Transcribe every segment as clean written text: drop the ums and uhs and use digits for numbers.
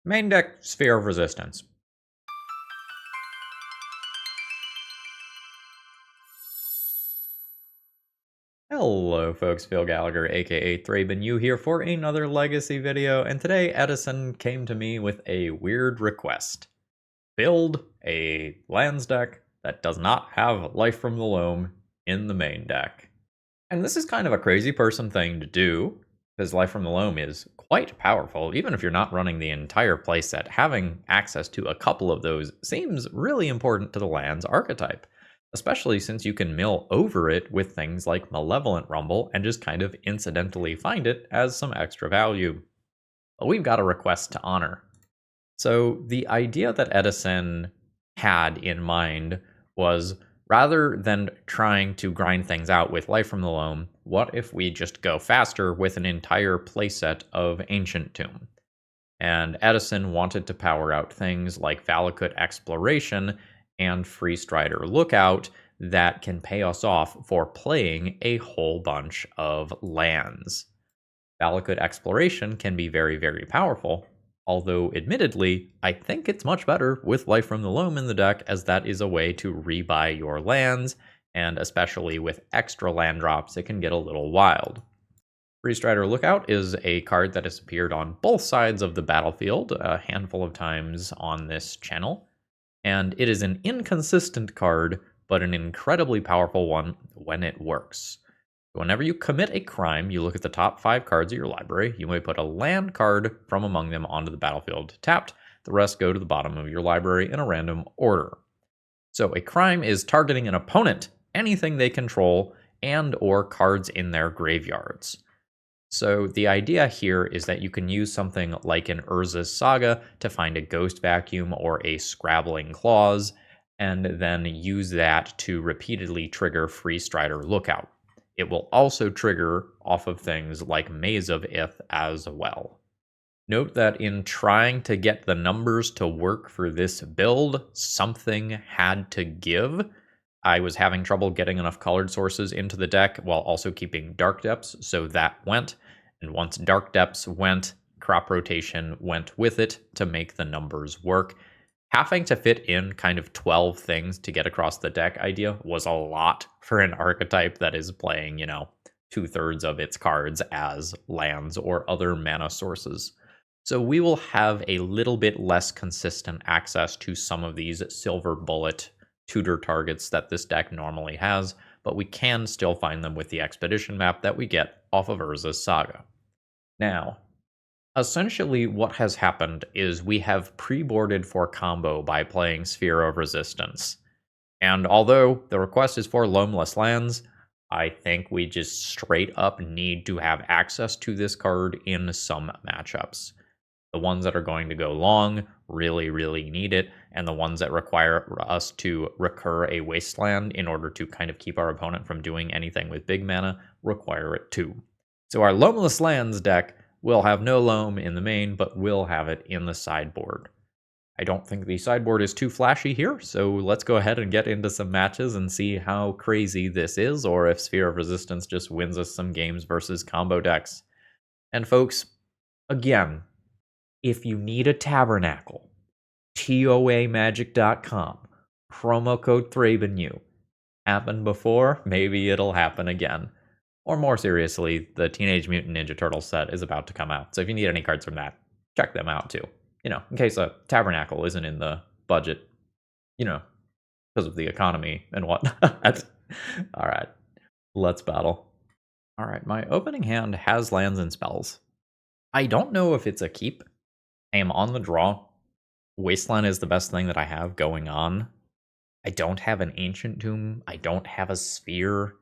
Main deck, Sphere of Resistance. Hello folks, Phil Gallagher aka ThrabenU here for another Legacy video, and today Edison came to me with a weird request. Build a lands deck that does not have Life from the Loam in the main deck. And this is kind of a crazy person thing to do, because Life from the Loam is quite powerful. Even if you're not running the entire playset, having access to a couple of those seems really important to the lands archetype, especially since you can mill over it with things like Malevolent Rumble and just kind of incidentally find it as some extra value. But we've got a request to honor. So the idea that Edison had in mind was, rather than trying to grind things out with Life from the Loam, what if we just go faster with an entire playset of Ancient Tomb? And Edison wanted to power out things like Valakut Exploration and Freestrider Lookout that can pay us off for playing a whole bunch of lands. Valakut Exploration can be very, very powerful, although admittedly, I think it's much better with Life from the Loam in the deck, as that is a way to rebuy your lands, and especially with extra land drops, it can get a little wild. Freestrider Lookout is a card that has appeared on both sides of the battlefield a handful of times on this channel, and it is an inconsistent card, but an incredibly powerful one when it works. Whenever you commit a crime, you look at the top 5 cards of your library. You may put a land card from among them onto the battlefield tapped. The rest go to the bottom of your library in a random order. So a crime is targeting an opponent, anything they control, and or cards in their graveyards. So the idea here is that you can use something like an Urza's Saga to find a Ghost Vacuum or a Scrabbling Claws, and then use that to repeatedly trigger Freestrider Lookout. It will also trigger off of things like Maze of Ith as well. Note that in trying to get the numbers to work for this build, something had to give. I was having trouble getting enough colored sources into the deck while also keeping Dark Depths, so that went. And once Dark Depths went, Crop Rotation went with it to make the numbers work. Having to fit in kind of 12 things to get across the deck idea was a lot for an archetype that is playing, 2/3 of its cards as lands or other mana sources. So we will have a little bit less consistent access to some of these silver bullet tutor targets that this deck normally has, but we can still find them with the expedition map that we get off of Urza's Saga. Now, essentially what has happened is we have pre-boarded for combo by playing Sphere of Resistance. And although the request is for Loamless Lands, I think we just straight up need to have access to this card in some matchups. The ones that are going to go long really, really need it, and the ones that require us to recur a Wasteland in order to kind of keep our opponent from doing anything with big mana require it too. So our Loamless Lands deck will have no Loam in the main, but will have it in the sideboard. I don't think the sideboard is too flashy here, so let's go ahead and get into some matches and see how crazy this is, or if Sphere of Resistance just wins us some games versus combo decks. And folks, again, if you need a tabernacle, TOAmagic.com, promo code ThrabenU. Happened before, maybe it'll happen again. Or more seriously, the Teenage Mutant Ninja Turtles set is about to come out, so if you need any cards from that, check them out too. In case a tabernacle isn't in the budget, because of the economy and whatnot. Alright, let's battle. Alright, my opening hand has lands and spells. I don't know if it's a keep. I am on the draw. Wasteland is the best thing that I have going on. I don't have an Ancient Tomb. I don't have a Sphere.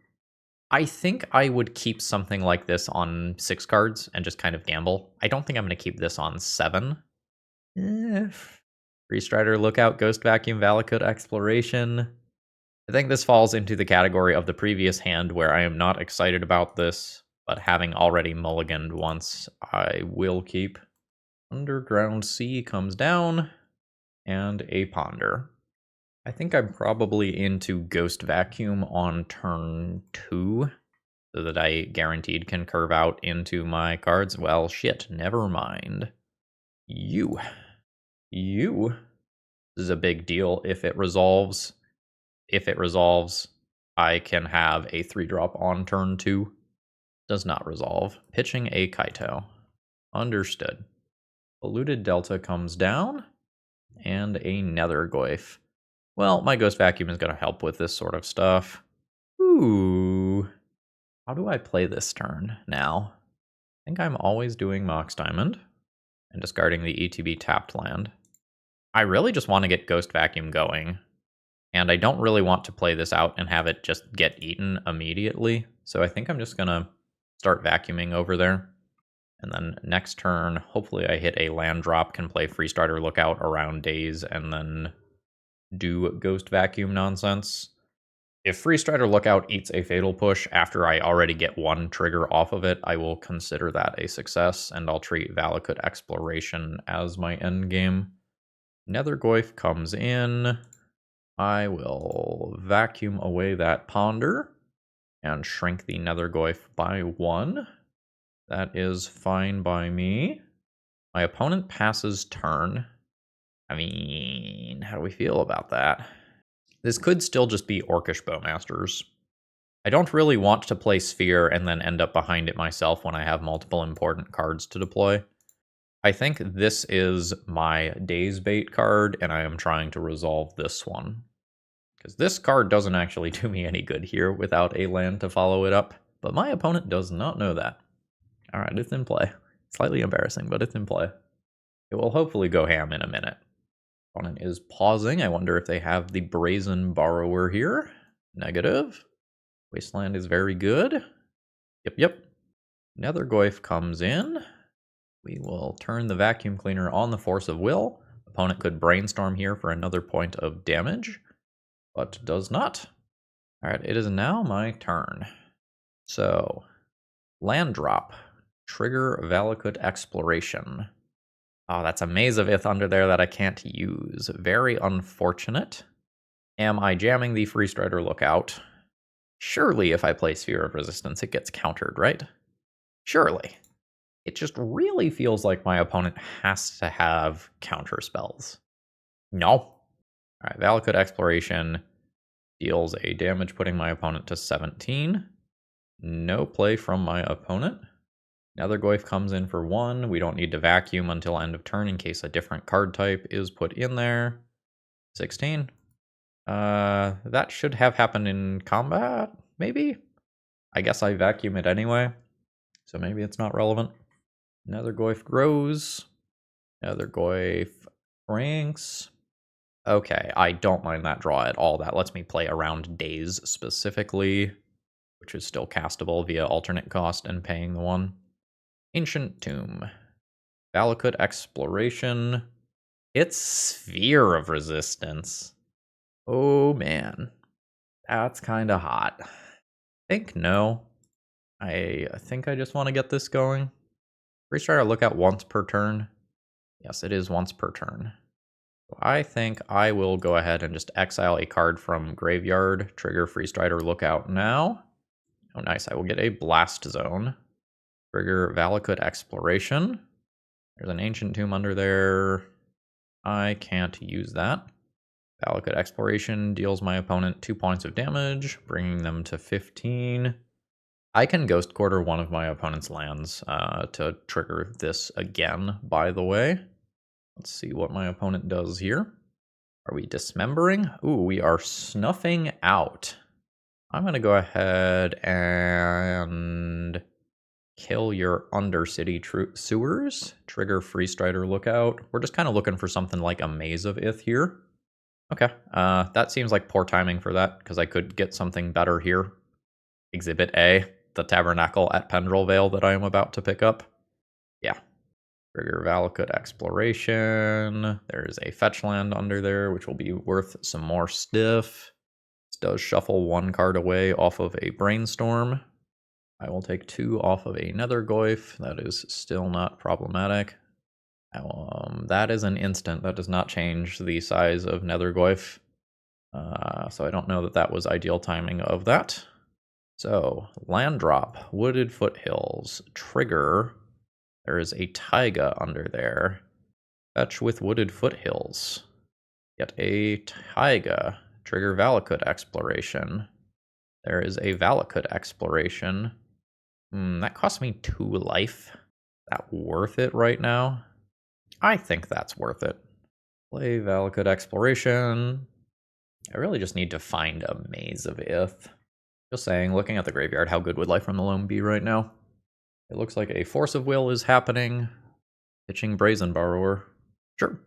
I think I would keep something like this on 6 cards and just kind of gamble. I don't think I'm going to keep this on 7. Freestrider Lookout, Ghost Vacuum, Valakut Exploration. I think this falls into the category of the previous hand where I am not excited about this, but having already mulliganed once, I will keep. Underground Sea comes down, and a Ponder. I think I'm probably into Ghost Vacuum on turn 2, so that I guaranteed can curve out into my cards. Well, shit, never mind. You. you. This is a big deal if it resolves. If it resolves, I can have a 3-drop on turn 2. Does not resolve. Pitching a Kaito. Understood. Polluted Delta comes down, and a Nethergoyf. Well, my Ghost Vacuum is going to help with this sort of stuff. Ooh. How do I play this turn now? I think I'm always doing Mox Diamond and discarding the ETB tapped land. I really just want to get Ghost Vacuum going, and I don't really want to play this out and have it just get eaten immediately, so I think I'm just going to start vacuuming over there. And then next turn, hopefully I hit a land drop, can play Freestrider Lookout around days, and then do Ghost Vacuum nonsense. If Freestrider Lookout eats a Fatal Push after I already get 1 trigger off of it, I will consider that a success, and I'll treat Valakut Exploration as my endgame. Nethergoyf comes in. I will vacuum away that Ponder and shrink the Nethergoyf by 1. That is fine by me. My opponent passes turn. I mean, how do we feel about that? This could still just be Orcish Bowmasters. I don't really want to play Sphere and then end up behind it myself when I have multiple important cards to deploy. I think this is my Daze Bait card, and I am trying to resolve this one. Because this card doesn't actually do me any good here without a land to follow it up, but my opponent does not know that. Alright, it's in play. Slightly embarrassing, but it's in play. It will hopefully go ham in a minute. Opponent is pausing. I wonder if they have the Brazen Borrower here. Negative. Wasteland is very good. Yep. Nethergoyf comes in. We will turn the Vacuum Cleaner on the Force of Will. Opponent could Brainstorm here for another point of damage, but does not. Alright, it is now my turn. So, land drop. Trigger Valakut Exploration. Oh, that's a Maze of Ith under there that I can't use. Very unfortunate. Am I jamming the Freestrider Lookout? Surely if I play Sphere of Resistance, it gets countered, right? Surely. It just really feels like my opponent has to have counter spells. No. Alright, Valakut Exploration deals a damage, putting my opponent to 17. No play from my opponent. Nethergoyf comes in for 1. We don't need to vacuum until end of turn in case a different card type is put in there. 16. That should have happened in combat, maybe? I guess I vacuum it anyway, so maybe it's not relevant. Nethergoyf grows. Nethergoyf ranks. Okay, I don't mind that draw at all. That lets me play around days specifically, which is still castable via alternate cost and paying the 1. Ancient Tomb. Valakut Exploration. It's Sphere of Resistance. Oh man. That's kind of hot. I think no. I think I just want to get this going. Freestrider Lookout once per turn. Yes, it is once per turn. So I think I will go ahead and just exile a card from Graveyard. Trigger Freestrider Lookout now. Oh nice, I will get a Blast Zone. Trigger Valakut Exploration. There's an Ancient Tomb under there. I can't use that. Valakut Exploration deals my opponent 2 points of damage, bringing them to 15. I can Ghost Quarter one of my opponent's lands to trigger this again, by the way. Let's see what my opponent does here. Are we dismembering? Ooh, we are snuffing out. I'm going to go ahead and kill your Undercity sewers. Trigger Freestrider Lookout. We're just kind of looking for something like a Maze of Ith here. Okay, that seems like poor timing for that, because I could get something better here. Exhibit A, the Tabernacle at Pendrell Vale that I am about to pick up. Yeah. Trigger Valakut Exploration. There's a fetch land under there, which will be worth some more stiff. This does shuffle 1 card away off of a Brainstorm. I will take 2 off of a Nethergoyf. That is still not problematic. That is an instant. That does not change the size of Nethergoyf. So I don't know that that was ideal timing of that. So, land drop, Wooded Foothills, trigger. There is a Taiga under there. Fetch with Wooded Foothills. Get a Taiga. Trigger Valakut Exploration. There is a Valakut Exploration. That cost me 2 life. That worth it right now? I think that's worth it. Play Valakut Exploration. I really just need to find a Maze of Ith. Just saying, looking at the graveyard, how good would Life from the Loam be right now? It looks like a Force of Will is happening. Pitching Brazen Borrower. Sure.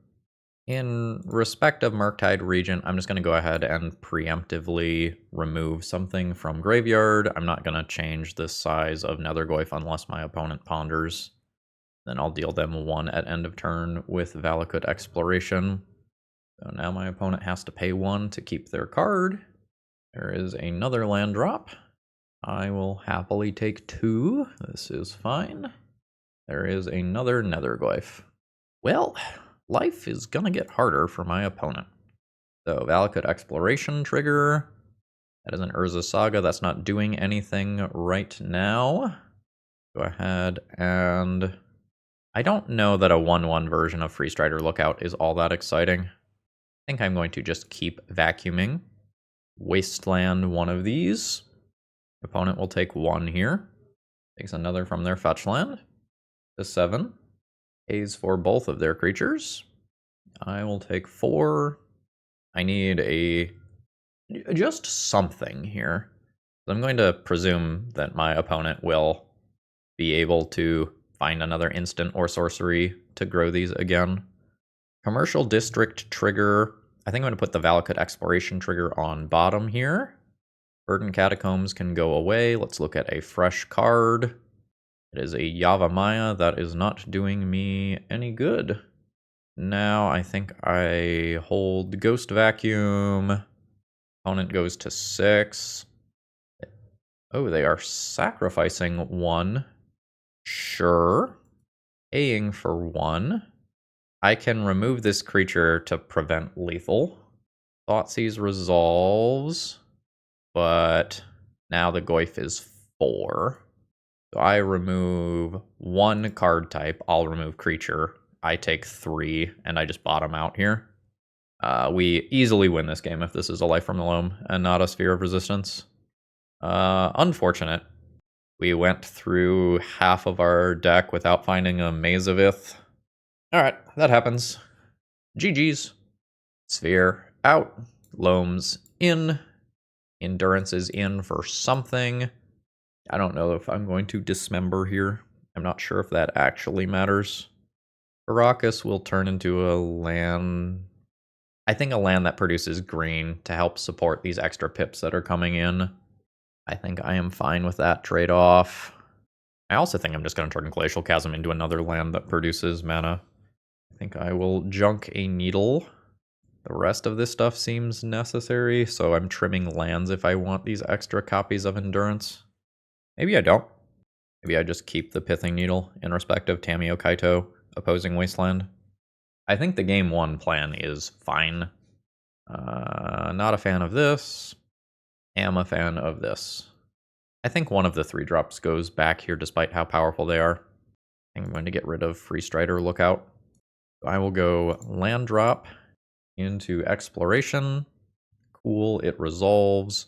In respect of Murktide Regent, I'm just going to go ahead and preemptively remove something from graveyard. I'm not going to change the size of Nethergoyf unless my opponent ponders. Then I'll deal them 1 at end of turn with Valakut Exploration. So now my opponent has to pay 1 to keep their card. There is another land drop. I will happily take 2. This is fine. There is another Nethergoyf. Well, life is gonna get harder for my opponent. So Valakut Exploration trigger. That is an Urza Saga. That's not doing anything right now. Go ahead and... I don't know that a 1/1 version of Freestrider Lookout is all that exciting. I think I'm going to just keep vacuuming. Wasteland one of these. Opponent will take 1 here. Takes another from their fetch land. To 7. Pays for both of their creatures. I will take 4. I need just something here. I'm going to presume that my opponent will be able to find another instant or sorcery to grow these again. Commercial District trigger. I think I'm going to put the Valakut Exploration trigger on bottom here. Verdant Catacombs can go away. Let's look at a fresh card. It is a Yavimaya. That is not doing me any good. Now I think I hold Ghost Vacuum. Opponent goes to 6. Oh, they are sacrificing 1. Sure. Paying for 1. I can remove this creature to prevent lethal. Thoughtseize resolves. But now the Goyf is 4. So I remove 1 card type. I'll remove creature. I take 3, and I just bottom out here. We easily win this game if this is a Life from the Loam and not a Sphere of Resistance. Unfortunate. We went through half of our deck without finding a Maze of Ith. Alright, that happens. GG's. Sphere out. Loam's in. Endurance is in for something. I don't know if I'm going to dismember here. I'm not sure if that actually matters. Karakas will turn into a land... I think a land that produces green to help support these extra pips that are coming in. I think I am fine with that trade-off. I also think I'm just going to turn Glacial Chasm into another land that produces mana. I think I will junk a Needle. The rest of this stuff seems necessary, so I'm trimming lands if I want these extra copies of Endurance. Maybe I don't. Maybe I just keep the Pithing Needle in respect of Tamiyo Kaito opposing Wasteland. I think the game 1 plan is fine. Not a fan of this. Am a fan of this. I think one of the 3 drops goes back here despite how powerful they are. I think I'm going to get rid of Freestrider Lookout. I will go land drop into Exploration. Cool, it resolves.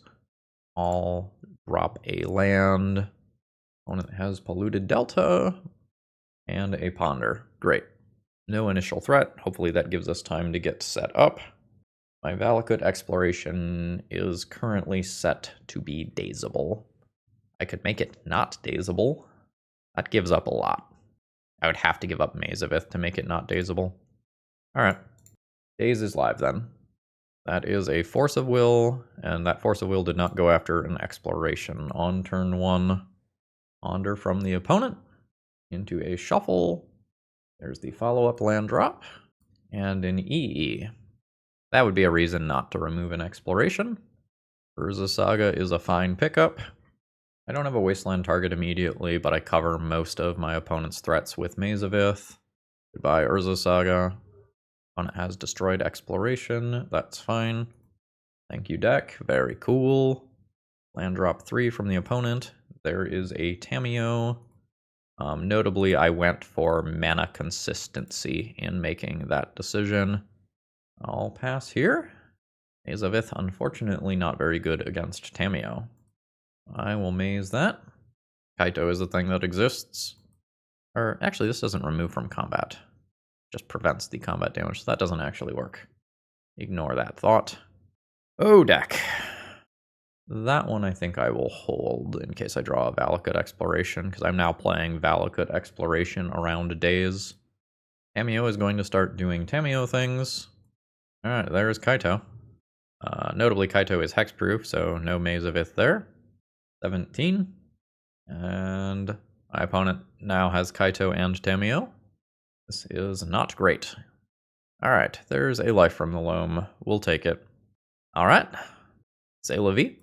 I'll drop a land. Opponent has Polluted Delta and a Ponder. Great. No initial threat. Hopefully that gives us time to get set up. My Valakut Exploration is currently set to be dazeable. I could make it not dazeable. That gives up a lot. I would have to give up Maze of Ith to make it not dazeable. Alright. Daze is live then. That is a Force of Will, and that Force of Will did not go after an Exploration on turn 1. Ponder from the opponent into a Shuffle. There's the follow-up land drop, and an EE. That would be a reason not to remove an Exploration. Urza Saga is a fine pickup. I don't have a Wasteland target immediately, but I cover most of my opponent's threats with Maze of Ith. Goodbye, Urza Saga. Opponent has destroyed Exploration. That's fine. Thank you, deck. Very cool. Land drop 3 from the opponent. There is a Tamiyo. Notably, I went for mana consistency in making that decision. I'll pass here. Maze of Ith, unfortunately not very good against Tamiyo. I will maze that. Kaito is a thing that exists. Or actually, this doesn't remove from combat. Just prevents the combat damage, so that doesn't actually work. Ignore that thought. Oh, deck. That one I think I will hold in case I draw a Valakut Exploration, because I'm now playing Valakut Exploration around days. Tamiyo is going to start doing Tamiyo things. Alright, there's Kaito. Notably, Kaito is hexproof, so no Maze of Ith there. 17. And my opponent now has Kaito and Tamiyo. This is not great. Alright, there's a life from the Loam. We'll take it. Alright, c'est la vie.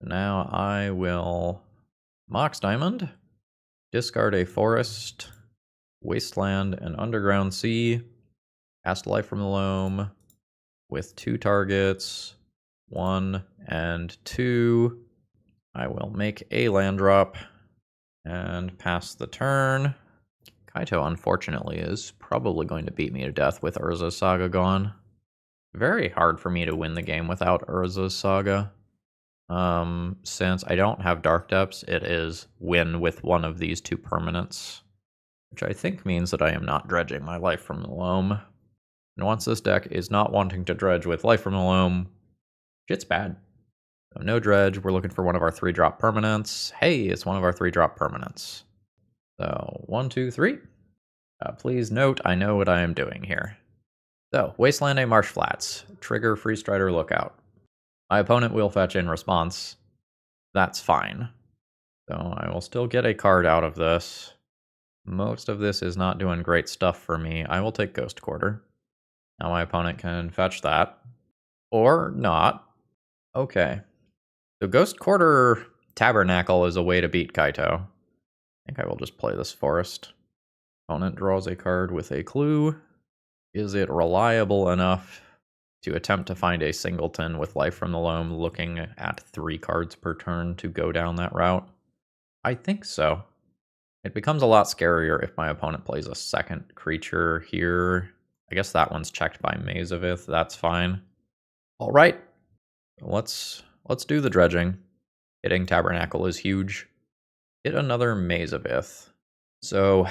Now I will Mox Diamond, discard a forest, wasteland, and underground sea, cast life from the Loam with 2 targets, 1 and 2. I will make a land drop and pass the turn. Kaito, unfortunately, is probably going to beat me to death with Urza's Saga gone. Very hard for me to win the game without Urza's Saga. Since I don't have Dark Depths, it is win with one of these 2 permanents, which I think means that I am not dredging my life from the Loam. And once this deck is not wanting to dredge with life from the Loam, shit's bad. So no dredge, we're looking for one of our 3-drop permanents. Hey, it's one of our 3-drop permanents. So 1, 2, 3. Please note, I know what I am doing here. So, Wasteland a Marsh Flats. Trigger Freestrider Lookout. My opponent will fetch in response. That's fine. So I will still get a card out of this. Most of this is not doing great stuff for me. I will take Ghost Quarter. Now my opponent can fetch that. Or not. Okay. So Ghost Quarter Tabernacle is a way to beat Kaito. I think I will just play this forest. Opponent draws a card with a clue. Is it reliable enough to attempt to find a singleton with life from the Loam, looking at 3 cards per turn to go down that route? I think so. It becomes a lot scarier if my opponent plays a second creature here. I guess that one's checked by Maze of Ith. That's fine. All right, let's do the dredging. Hitting Tabernacle is huge. Hit another Maze of Ith. So,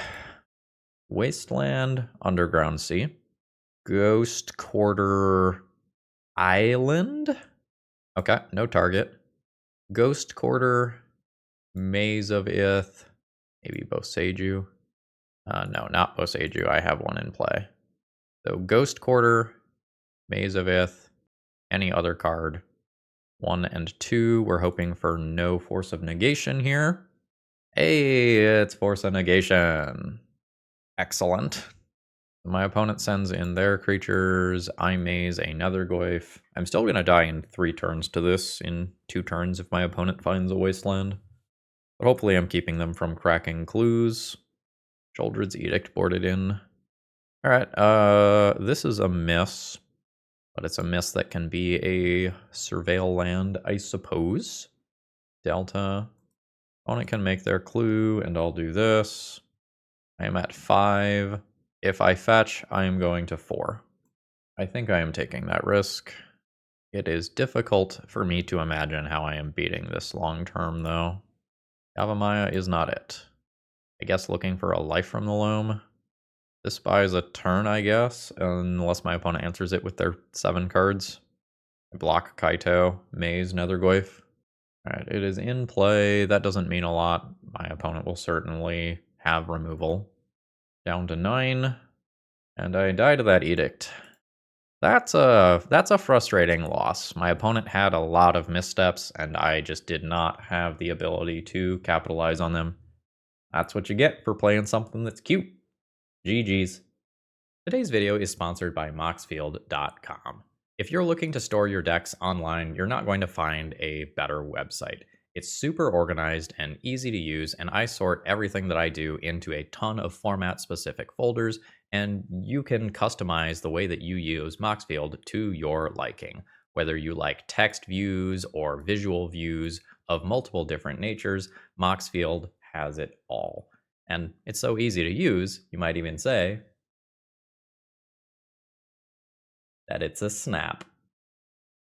Wasteland, Underground Sea, Ghost Quarter Island. Okay, no target. Ghost Quarter, Maze of Ith, maybe Boseiju. No, not Boseiju. I have one in play. So Ghost Quarter, Maze of Ith, any other card. 1 and 2. We're hoping for no Force of Negation here. Hey, it's Force of Negation. Excellent. My opponent sends in their creatures. I maze another Goyf. I'm still going to die in 3 turns to this, in 2 turns if my opponent finds a Wasteland. But hopefully I'm keeping them from cracking clues. Childred's Edict boarded in. Alright, this is a miss. But it's a miss that can be a Surveil land, I suppose. Delta. Opponent can make their clue, and I'll do this. I am at 5. If I fetch, I am going to 4. I think I am taking that risk. It is difficult for me to imagine how I am beating this long term, though. Yavimaya is not it. I guess looking for a life from the Loam. This buys a turn, I guess, unless my opponent answers it with their 7 cards. I block Kaito, Maze, Nethergoyf. Alright, it is in play. That doesn't mean a lot. My opponent will certainly have removal. Down to 9. And I die to that Edict. That's a frustrating loss. My opponent had a lot of missteps, and I just did not have the ability to capitalize on them. That's what you get for playing something that's cute. GG's. Today's video is sponsored by Moxfield.com. If you're looking to store your decks online, you're not going to find a better website. It's super organized and easy to use, and I sort everything that I do into a ton of format-specific folders, and you can customize the way that you use Moxfield to your liking. Whether you like text views or visual views of multiple different natures, Moxfield has it all. And it's so easy to use, you might even say that it's a snap.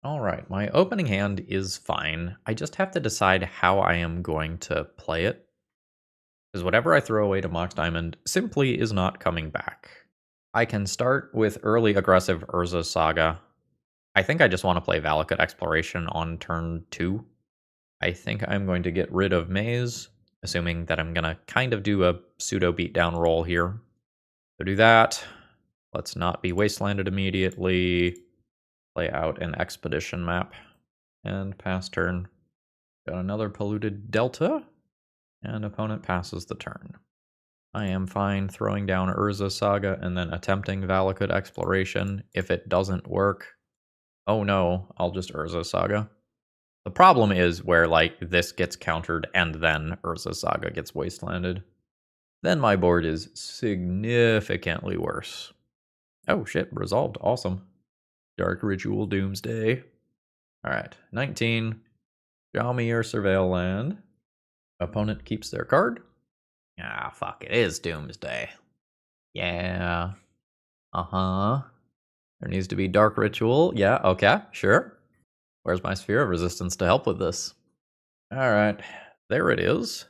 Alright, my opening hand is fine. I just have to decide how I am going to play it. Because whatever I throw away to Mox Diamond simply is not coming back. I can start with early aggressive Urza Saga. I think I just want to play Valakut Exploration on turn 2. I think I'm going to get rid of Maze, assuming that I'm going to kind of do a pseudo beatdown roll here. So do that. Let's not be wastelanded immediately. Play out an expedition map. And pass turn. Got another polluted delta. And opponent passes the turn. I am fine throwing down Urza Saga and then attempting Valakut Exploration. If it doesn't work, oh no, I'll just Urza Saga. The problem is where, like, this gets countered and then Urza Saga gets wastelanded. Then my board is significantly worse. Oh shit, resolved. Awesome. Dark Ritual Doomsday. Alright, 19. Draw me your Surveil land. Opponent keeps their card. Ah, fuck, it is Doomsday. Yeah. Uh-huh. There needs to be Dark Ritual. Yeah, okay, sure. Where's my Sphere of Resistance to help with this? Alright, there it is.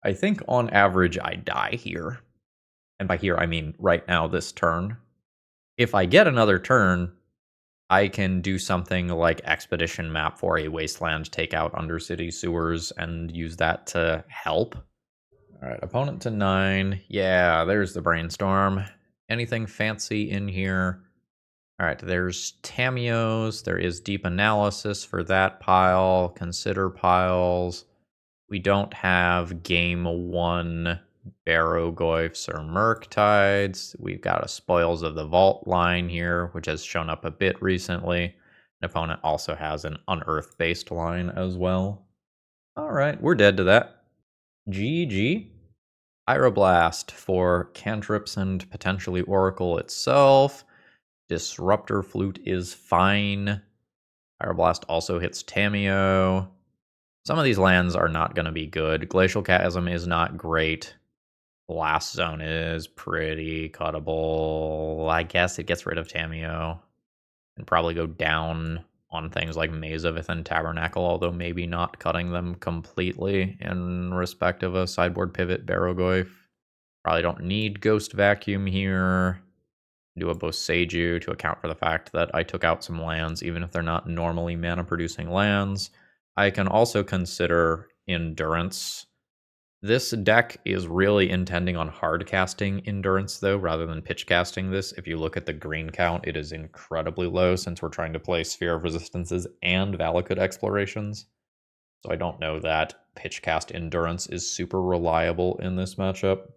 I think on average I die here. And by here I mean right now, this turn. If I get another turn, I can do something like Expedition Map for a Wasteland, take out Undercity Sewers, and use that to help. Alright, opponent to 9. Yeah, there's the Brainstorm. Anything fancy in here? Alright, there's Tamios. There is Deep Analysis for that pile. Consider piles. We don't have Game 1 Barrow-goyfs or Murktides. We've got a Spoils of the Vault line here, which has shown up a bit recently. An opponent also has an Unearth-based line as well. Alright, we're dead to that. GG. Pyroblast for cantrips and potentially Oracle itself. Disruptor Flute is fine. Pyroblast also hits Tameo. Some of these lands are not going to be good. Glacial Chasm is not great. Blast Zone is pretty cuttable. I guess it gets rid of Tameo. And probably go down on things like Mazavith and Tabernacle, although maybe not cutting them completely in respect of a sideboard pivot Barrow-goyf. Probably don't need Ghost Vacuum here. Do a Boseiju to account for the fact that I took out some lands, even if they're not normally mana-producing lands. I can also consider Endurance. This deck is really intending on hard casting Endurance, though, rather than pitch casting this. If you look at the green count, it is incredibly low since we're trying to play Sphere of Resistances and Valakut Explorations. So I don't know that pitch cast Endurance is super reliable in this matchup.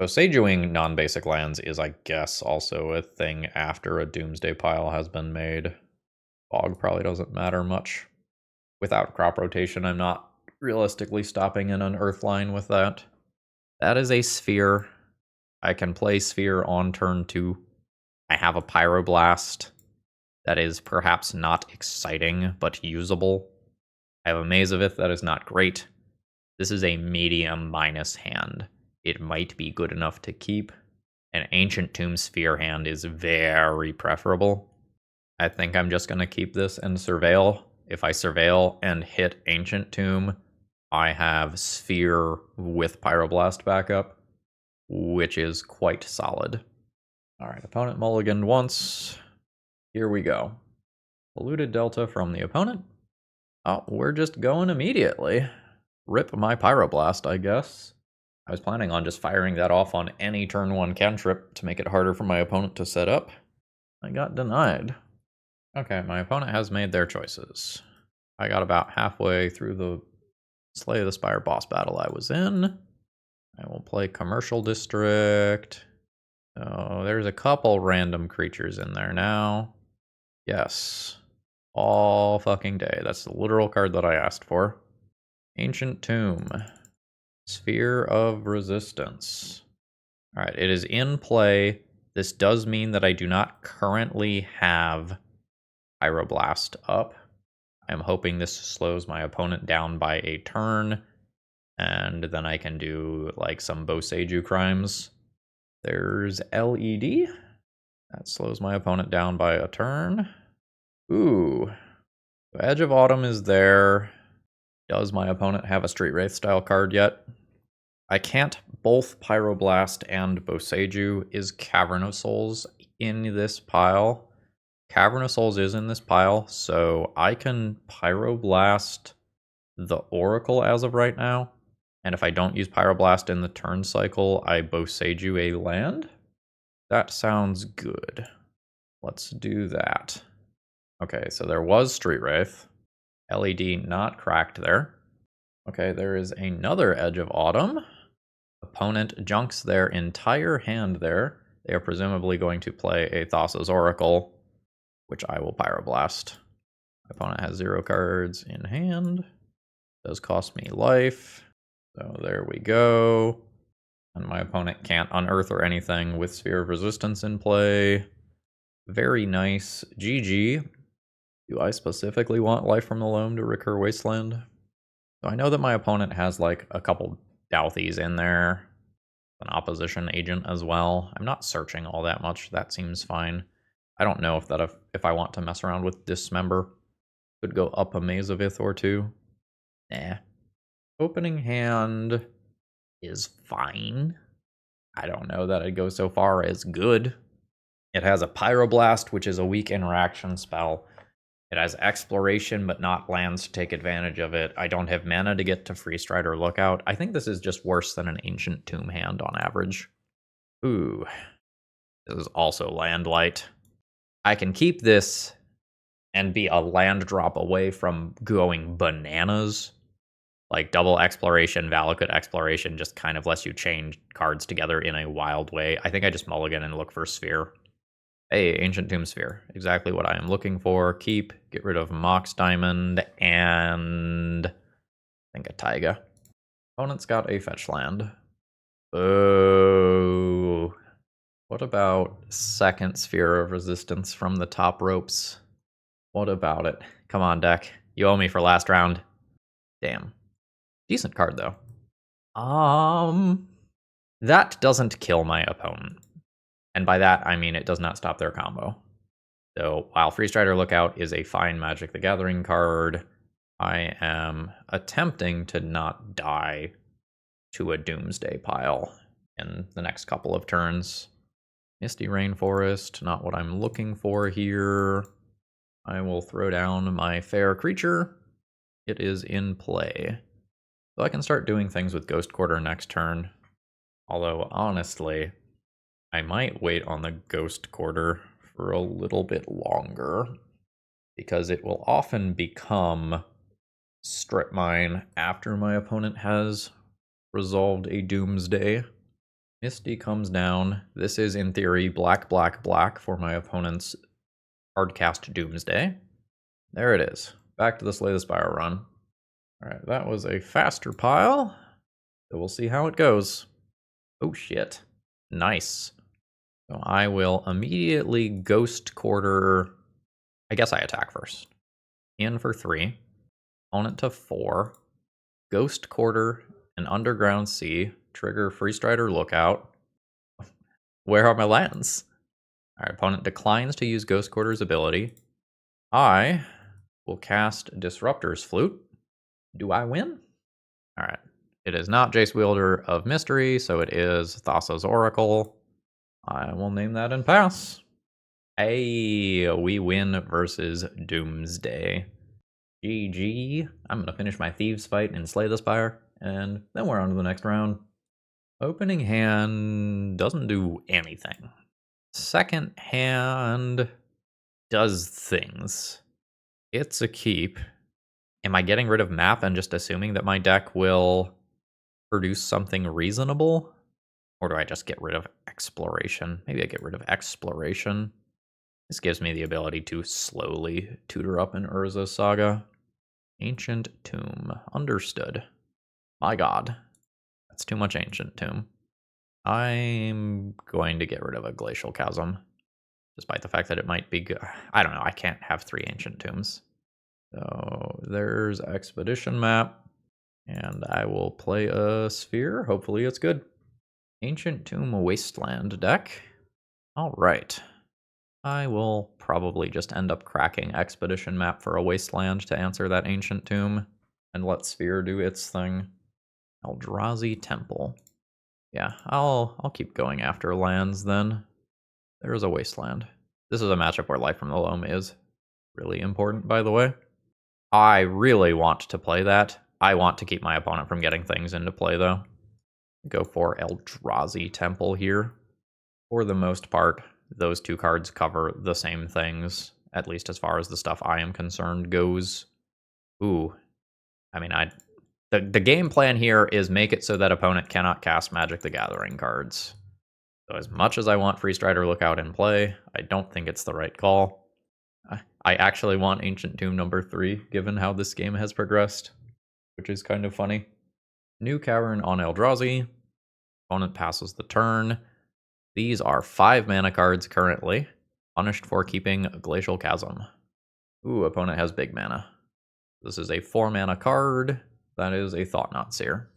Boseijuing non-basic lands is, I guess, also a thing after a Doomsday pile has been made. Fog probably doesn't matter much. Without crop rotation, I'm not realistically stopping an Unearth line with that. That is a Sphere. I can play Sphere on turn 2. I have a Pyroblast that is perhaps not exciting, but usable. I have a Mazavith that is not great. This is a medium minus hand. It might be good enough to keep. An Ancient Tomb Sphere hand is very preferable. I think I'm just going to keep this and Surveil. If I Surveil and hit Ancient Tomb, I have Sphere with Pyroblast backup, which is quite solid. Alright, opponent mulliganed once. Here we go. Polluted Delta from the opponent. Oh, we're just going immediately. Rip my Pyroblast, I guess. I was planning on just firing that off on any turn 1 cantrip to make it harder for my opponent to set up. I got denied. Okay, my opponent has made their choices. I got about halfway through the Slay of the Spire boss battle I was in. I will play Commercial District. So there's a couple random creatures in there now. Yes. All fucking day. That's the literal card that I asked for. Ancient Tomb. Sphere of Resistance. Alright, it is in play. This does mean that I do not currently have Pyroblast up. I'm hoping this slows my opponent down by a turn. And then I can do like some Boseiju crimes. There's LED. That slows my opponent down by a turn. Ooh. Edge of Autumn is there. Does my opponent have a Street Wraith style card yet? I can't both Pyroblast and Boseiju. Is Cavern of Souls in this pile? Cavern of Souls is in this pile, so I can Pyroblast the Oracle as of right now. And if I don't use Pyroblast in the turn cycle, I Boseiju a land? That sounds good. Let's do that. Okay, so there was Street Wraith. LED not cracked there. Okay, there is another Edge of Autumn. Opponent junks their entire hand there. They are presumably going to play a Thassa's Oracle, which I will Pyroblast. Opponent has 0 cards in hand. Does cost me life. So there we go. And my opponent can't unearth or anything with Sphere of Resistance in play. Very nice. GG. Do I specifically want Life from the Loam to recur Wasteland? So I know that my opponent has like a couple Douthies in there. An opposition agent as well. I'm not searching all that much. That seems fine. I don't know if I want to mess around with Dismember. Could go up a Maze of Ith or two. Nah. Opening hand is fine. I don't know that I'd go so far as good. It has a Pyroblast, which is a weak interaction spell. It has Exploration, but not lands to take advantage of it. I don't have mana to get to Freestrider Lookout. I think this is just worse than an Ancient Tomb hand on average. Ooh. This is also land light. I can keep this and be a land drop away from going bananas. Like double Exploration, Valakut Exploration just kind of lets you chain cards together in a wild way. I think I just mulligan and look for Sphere. Hey, Ancient Tomb Sphere. Exactly what I am looking for. Keep, get rid of Mox Diamond, and I think a Taiga. Opponent's got a fetch land. Oh. What about second Sphere of Resistance from the top ropes? What about it? Come on, deck. You owe me for last round. Damn. Decent card, though. That doesn't kill my opponent. And by that, I mean it does not stop their combo. So while Freestrider Lookout is a fine Magic the Gathering card, I am attempting to not die to a Doomsday pile in the next couple of turns. Misty Rainforest, not what I'm looking for here. I will throw down my fair creature. It is in play. So I can start doing things with Ghost Quarter next turn. Although, honestly, I might wait on the Ghost Quarter for a little bit longer, because it will often become Strip Mine after my opponent has resolved a Doomsday. Misty comes down. This is, in theory, black, black, black for my opponent's hardcast Doomsday. There it is. Back to the Slay the Spire run. Alright, that was a faster pile, so we'll see how it goes. Oh shit. Nice. So I will immediately Ghost Quarter. I guess I attack first. In for 3. Opponent to 4. Ghost Quarter and Underground Sea. Trigger Freestrider Lookout. Where are my lands? Alright, opponent declines to use Ghost Quarter's ability. I will cast Disruptor's Flute. Do I win? Alright. It is not Jace Wielder of Mystery, so it is Thassa's Oracle. I will name that and pass. Hey, we win versus Doomsday. GG. I'm going to finish my Thieves fight and Slay the Spire, and then we're on to the next round. Opening hand doesn't do anything. Second hand does things. It's a keep. Am I getting rid of map and just assuming that my deck will produce something reasonable? Or do I just get rid of exploration? Maybe I get rid of exploration. This gives me the ability to slowly tutor up an Urza Saga. Ancient Tomb. Understood. My god. That's too much Ancient Tomb. I'm going to get rid of a Glacial Chasm, despite the fact that it might be good. I don't know, I can't have 3 Ancient Tombs. So there's Expedition Map. And I will play a sphere. Hopefully it's good. Ancient Tomb Wasteland deck. All right. I will probably just end up cracking Expedition Map for a Wasteland to answer that Ancient Tomb, and let Sphere do its thing. Eldrazi Temple. Yeah, I'll keep going after lands then. There's a Wasteland. This is a matchup where Life from the Loam is really important, by the way. I really want to play that. I want to keep my opponent from getting things into play, though. Go for Eldrazi Temple here. For the most part, those two cards cover the same things, at least as far as the stuff I am concerned goes. Ooh. I mean, the game plan here is make it so that opponent cannot cast Magic the Gathering cards. So as much as I want Freestrider Lookout in play, I don't think it's the right call. I actually want Ancient Tomb number 3, given how this game has progressed, which is kind of funny. New Cavern on Eldrazi. Opponent passes the turn. These are 5 mana cards currently, punished for keeping Glacial Chasm. Ooh, opponent has big mana. This is a 4 mana card. That is a Thought-Knot Seer.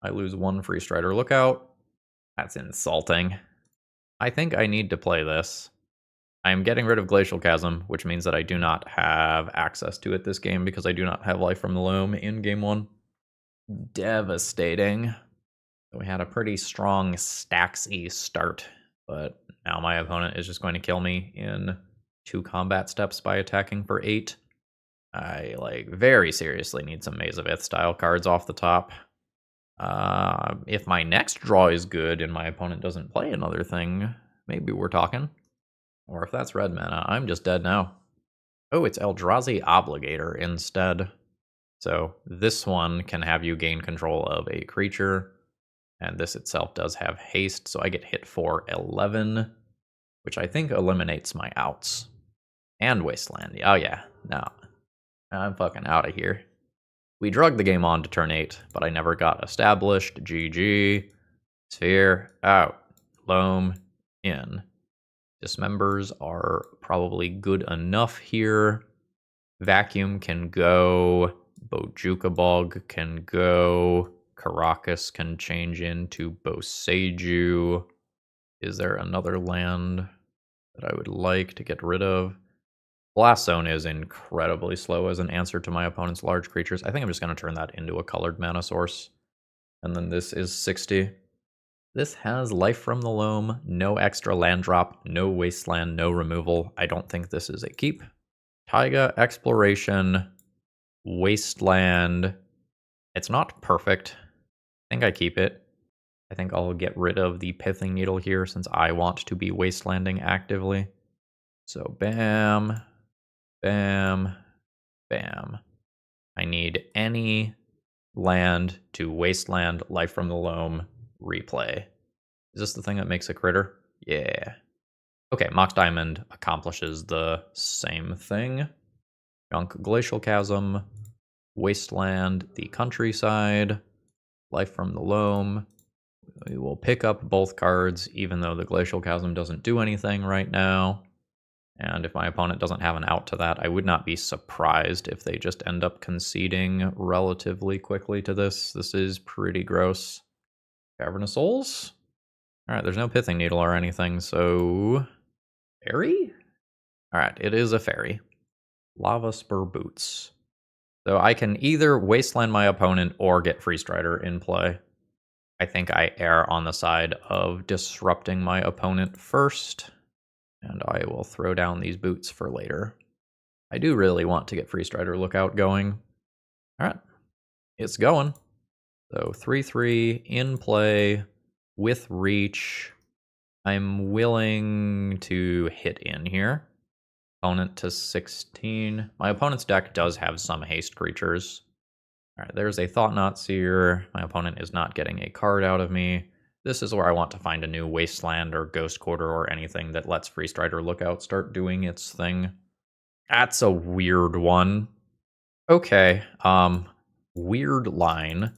I lose 1 Freestrider Lookout. That's insulting. I think I need to play this. I am getting rid of Glacial Chasm, which means that I do not have access to it this game because I do not have Life from the Loam in game 1. Devastating. We had a pretty strong Staxy start, but now my opponent is just going to kill me in 2 combat steps by attacking for 8. I very seriously need some Maze of Ith style cards off the top. If my next draw is good and my opponent doesn't play another thing, maybe we're talking. Or if that's red mana, I'm just dead now. Oh, it's Eldrazi Obligator instead. So this one can have you gain control of a creature, and this itself does have haste, so I get hit for 11, which I think eliminates my outs. And Wasteland. Oh yeah, no. I'm fucking out of here. We drugged the game on to turn 8, but I never got established. GG. Sphere out. Loam in. Dismembers are probably good enough here. Vacuum can go. Bojuka Bog can go. Caracas can change into Boseiju. Is there another land that I would like to get rid of? Blast Zone is incredibly slow as an answer to my opponent's large creatures. I think I'm just going to turn that into a colored mana source. And then this is 60. This has Life from the Loam, no extra land drop, no wasteland, no removal. I don't think this is a keep. Taiga Exploration, Wasteland. It's not perfect. I think I keep it. I think I'll get rid of the Pithing Needle here since I want to be wastelanding actively. So bam, bam, bam. I need any land to wasteland Life from the Loam replay. Is this the thing that makes a critter? Yeah. Okay, Mox Diamond accomplishes the same thing. Junk Glacial Chasm, Wasteland, the Countryside, Life from the Loam. We will pick up both cards, even though the Glacial Chasm doesn't do anything right now. And if my opponent doesn't have an out to that, I would not be surprised if they just end up conceding relatively quickly to this. This is pretty gross. Cavern of Souls? Alright, there's no Pithing Needle or anything, so... Fairy? Alright, it is a fairy. Lava Spur Boots. So I can either wasteland my opponent or get Freestrider in play. I think I err on the side of disrupting my opponent first, and I will throw down these boots for later. I do really want to get Freestrider Lookout going. Alright, it's going. So 3/3 in play with reach. I'm willing to hit in here. Opponent to 16. My opponent's deck does have some haste creatures. Alright, there's a Thought-Knot Seer. My opponent is not getting a card out of me. This is where I want to find a new Wasteland or Ghost Quarter or anything that lets Freestrider Lookout start doing its thing. That's a weird one. Okay, weird line.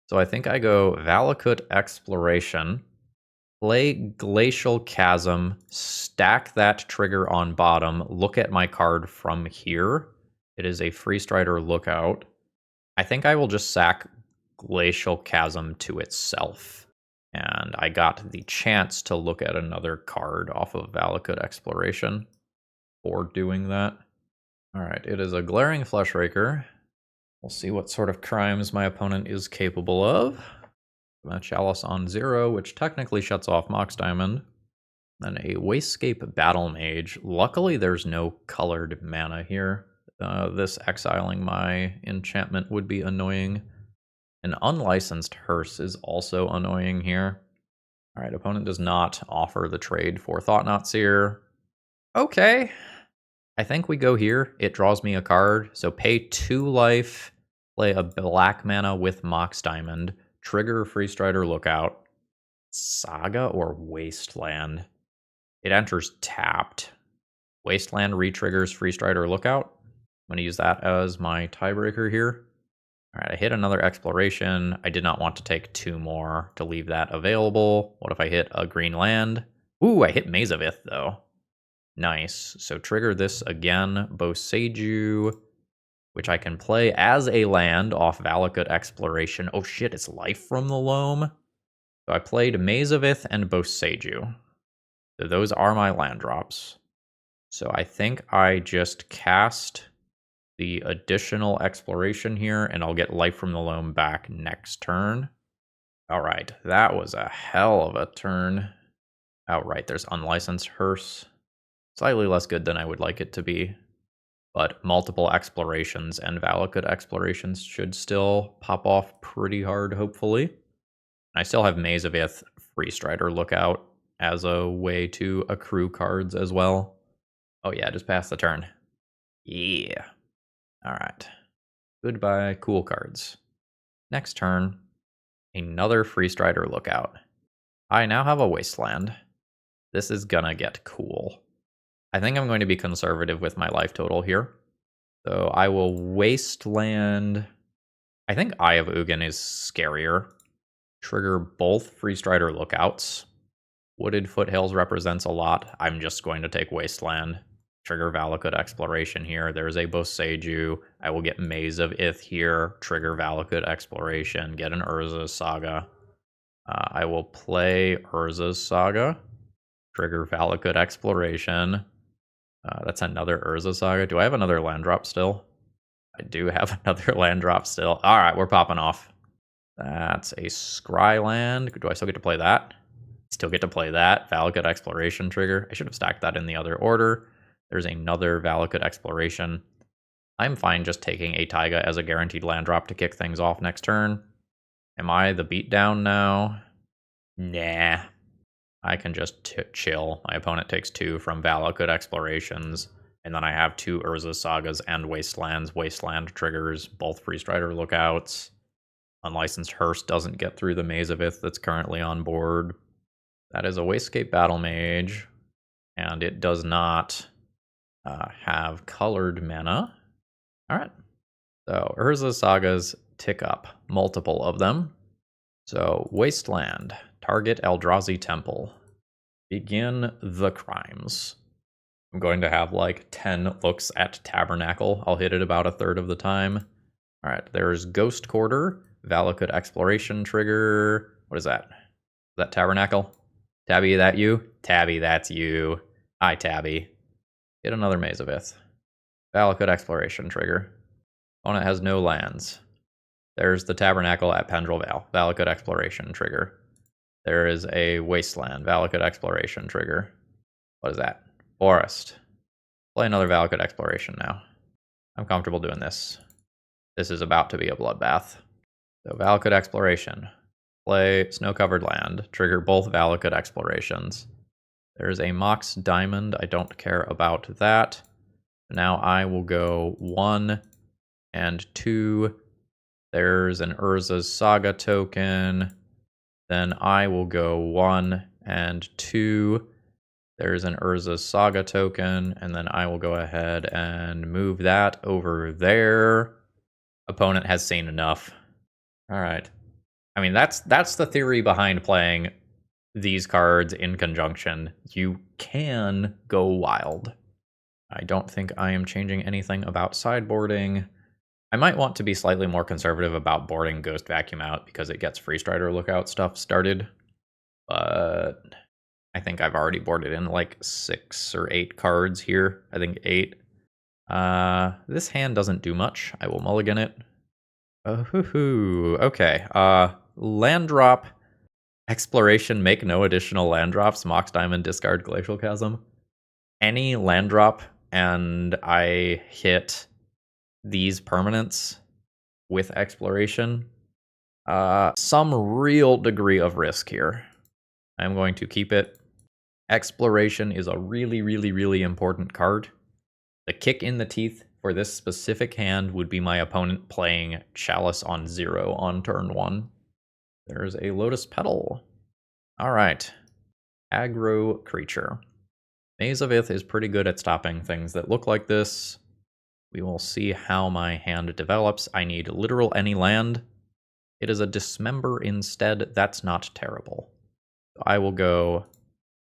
So I think I go Valakut Exploration, play Glacial Chasm, stack that trigger on bottom, look at my card from here. It is a Freestrider Lookout. I think I will just sack Glacial Chasm to itself. And I got the chance to look at another card off of Valakut Exploration for doing that. Alright, it is a Glaring Fleshraker. We'll see what sort of crimes my opponent is capable of. A Chalice on 0, which technically shuts off Mox Diamond. Then a Wastegate Battle Mage. Luckily, there's no colored mana here. This exiling my enchantment would be annoying. An Unlicensed Hearse is also annoying here. Alright, opponent does not offer the trade for Thought-Knot Seer. Okay. I think we go here. It draws me a card, so pay 2 life, play a black mana with Mox Diamond, trigger Freestrider Lookout, Saga or Wasteland. It enters tapped. Wasteland re-triggers Freestrider Lookout. I'm going to use that as my tiebreaker here. Alright, I hit another Exploration. I did not want to take 2 more to leave that available. What if I hit a green land? Ooh, I hit Maze of Ith, though. Nice. So trigger this again. Boseiju, which I can play as a land off Valakut Exploration. Oh shit, it's life from the Loam. So I played Maze of Ith and Boseiju. So those are my land drops. So I think I just cast the additional Exploration here, and I'll get life from the Loam back next turn. Alright, that was a hell of a turn. Outright, there's Unlicensed Hearse. Slightly less good than I would like it to be, but multiple Explorations and Valakut Explorations should still pop off pretty hard, hopefully. I still have Maze of Ith, Freestrider Lookout as a way to accrue cards as well. Oh yeah, just pass the turn. Yeah. Alright. Goodbye, cool cards. Next turn, another Freestrider Lookout. I now have a Wasteland. This is gonna get cool. I think I'm going to be conservative with my life total here. So I will Wasteland. I think Eye of Ugin is scarier. Trigger both Freestrider Lookouts. Wooded Foothills represents a lot. I'm just going to take Wasteland. Trigger Valakut Exploration here. There's a Boseiju. I will get Maze of Ith here. Trigger Valakut Exploration. Get an Urza's Saga. I will play Urza's Saga. Trigger Valakut Exploration. That's another Urza Saga. Do I have another land drop still? I do have another land drop still. Alright, we're popping off. That's a Scry land. Do I still get to play that? Still get to play that. Valakut Exploration trigger. I should have stacked that in the other order. There's another Valakut Exploration. I'm fine just taking a Taiga as a guaranteed land drop to kick things off next turn. Am I the beatdown now? Nah. I can just chill. My opponent takes 2 from Valakut Explorations, and then I have 2 Urza Sagas and Wastelands. Wasteland triggers both Freestrider Lookouts. Unlicensed Hearse doesn't get through the Maze of Ith that's currently on board. That is a Wastegate Battle Mage, and it does not have colored mana. Alright. So Urza Sagas tick up, multiple of them. So Wasteland. Target Eldrazi Temple. Begin the crimes. I'm going to have like 10 looks at Tabernacle. I'll hit it about a third of the time. Alright, there's Ghost Quarter, Valakut Exploration trigger. What is that? Is that Tabernacle? Tabby, that you? Tabby, that's you. Hi, Tabby. Get another Maze of Ith. Valakut Exploration trigger. Opponent has no lands. There's the Tabernacle at Pendrell Vale. Valakut Exploration trigger. There is a Wasteland. Valakut Exploration trigger. What is that? Forest. Play another Valakut Exploration now. I'm comfortable doing this. This is about to be a bloodbath. So Valakut Exploration. Play Snow-Covered Land. Trigger both Valakut Explorations. There's a Mox Diamond. I don't care about that. Now I will go 1 and 2. There's an Urza's Saga token. Then I will go 1 and 2. There's an Urza's Saga token. And then I will go ahead and move that over there. Opponent has seen enough. Alright. I mean, that's the theory behind playing these cards in conjunction. You can go wild. I don't think I am changing anything about sideboarding. I might want to be slightly more conservative about boarding Ghost Vacuum out because it gets Freestrider Lookout stuff started. But I think I've already boarded in like 6 or 8 cards here. I think 8. This hand doesn't do much. I will mulligan it. Okay. Land drop, exploration, make no additional land drops, Mox Diamond, discard Glacial Chasm. Any land drop, and I hit these permanents with exploration. Some real degree of risk here. I'm going to keep it. Exploration is a really, really, really important card. The kick in the teeth for this specific hand would be my opponent playing Chalice on 0 on turn 1. There's a Lotus Petal. Alright. Aggro creature. Maze of Ith is pretty good at stopping things that look like this. We will see how my hand develops. I need literal any land. It is a Dismember instead. That's not terrible. So I will go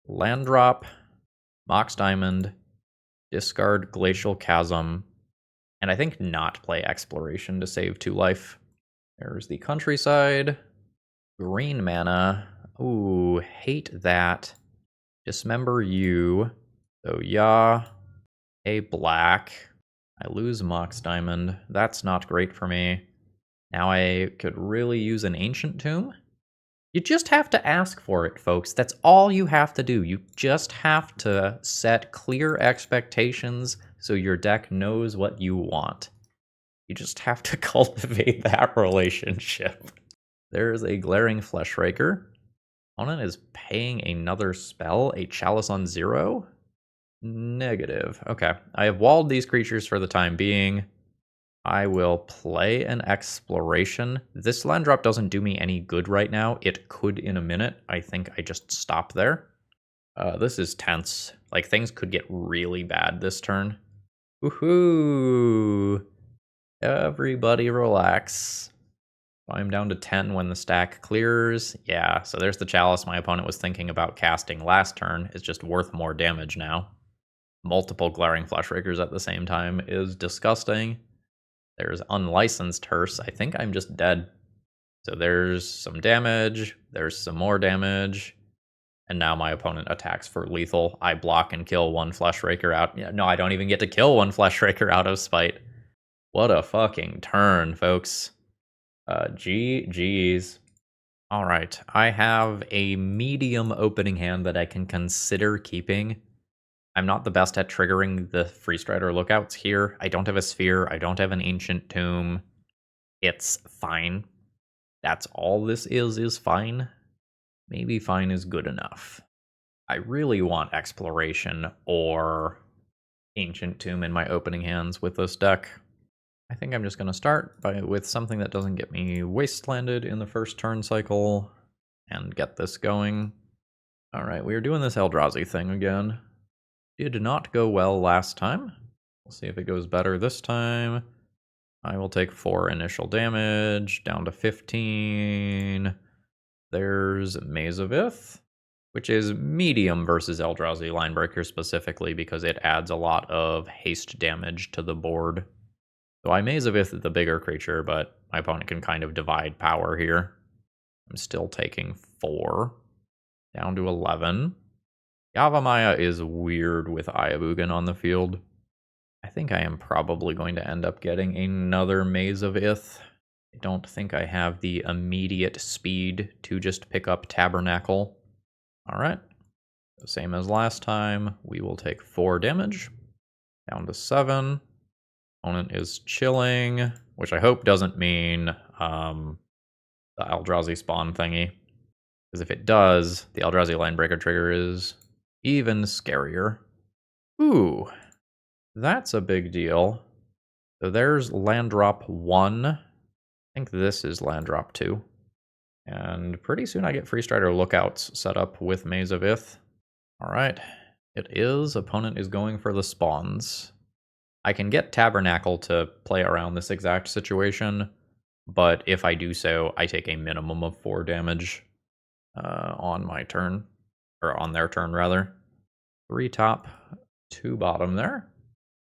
land drop, Mox Diamond, discard Glacial Chasm, and I think not play Exploration to save 2 life. There's the Countryside. Green mana. Ooh, hate that. Dismember you. So yeah, a black. I lose Mox Diamond. That's not great for me. Now I could really use an Ancient Tomb. You just have to ask for it, folks. That's all you have to do. You just have to set clear expectations so your deck knows what you want. You just have to cultivate that relationship. There's a Glaring Fleshraker. Opponent is paying another spell, a Chalice on 0? Negative. Okay, I have walled these creatures for the time being. I will play an Exploration. This land drop doesn't do me any good right now. It could in a minute. I think I just stop there. This is tense. Like, things could get really bad this turn. Woohoo! Everybody relax. I'm down to 10 when the stack clears. Yeah, so there's the Chalice my opponent was thinking about casting last turn. It's just worth more damage now. Multiple Glaring Fleshrakers at the same time is disgusting. There's Unlicensed Hearse. I think I'm just dead. So there's some damage. There's some more damage. And now my opponent attacks for lethal. I block and kill 1 Fleshraker out. No, I don't even get to kill 1 Fleshraker out of spite. What a fucking turn, folks. GG's. Alright, I have a medium opening hand that I can consider keeping. I'm not the best at triggering the Freestrider Lookouts here. I don't have a Sphere. I don't have an Ancient Tomb. It's fine. That's all this is fine. Maybe fine is good enough. I really want Exploration or Ancient Tomb in my opening hands with this deck. I think I'm just going to start with something that doesn't get me wastelanded in the first turn cycle and get this going. Alright, we are doing this Eldrazi thing again. Did not go well last time. We'll see if it goes better this time. I will take 4 initial damage, down to 15. There's Maze of Ith, which is medium versus Eldrazi Linebreaker specifically because it adds a lot of haste damage to the board. So I Maze of Ith the bigger creature, but my opponent can kind of divide power here. I'm still taking 4. Down to 11. Yavimaya is weird with Ayabugan on the field. I think I am probably going to end up getting another Maze of Ith. I don't think I have the immediate speed to just pick up Tabernacle. Alright. Same as last time. We will take 4 damage. Down to 7. Opponent is chilling, which I hope doesn't mean the Eldrazi spawn thingy. Because if it does, the Eldrazi Linebreaker trigger is even scarier. Ooh, that's a big deal. So there's land drop 1. I think this is land drop 2. And pretty soon I get Freestrider Lookouts set up with Maze of Ith. Alright, it is. Opponent is going for the spawns. I can get Tabernacle to play around this exact situation, but if I do so, I take a minimum of 4 damage on my turn, or on their turn rather. 3 top, 2 bottom there.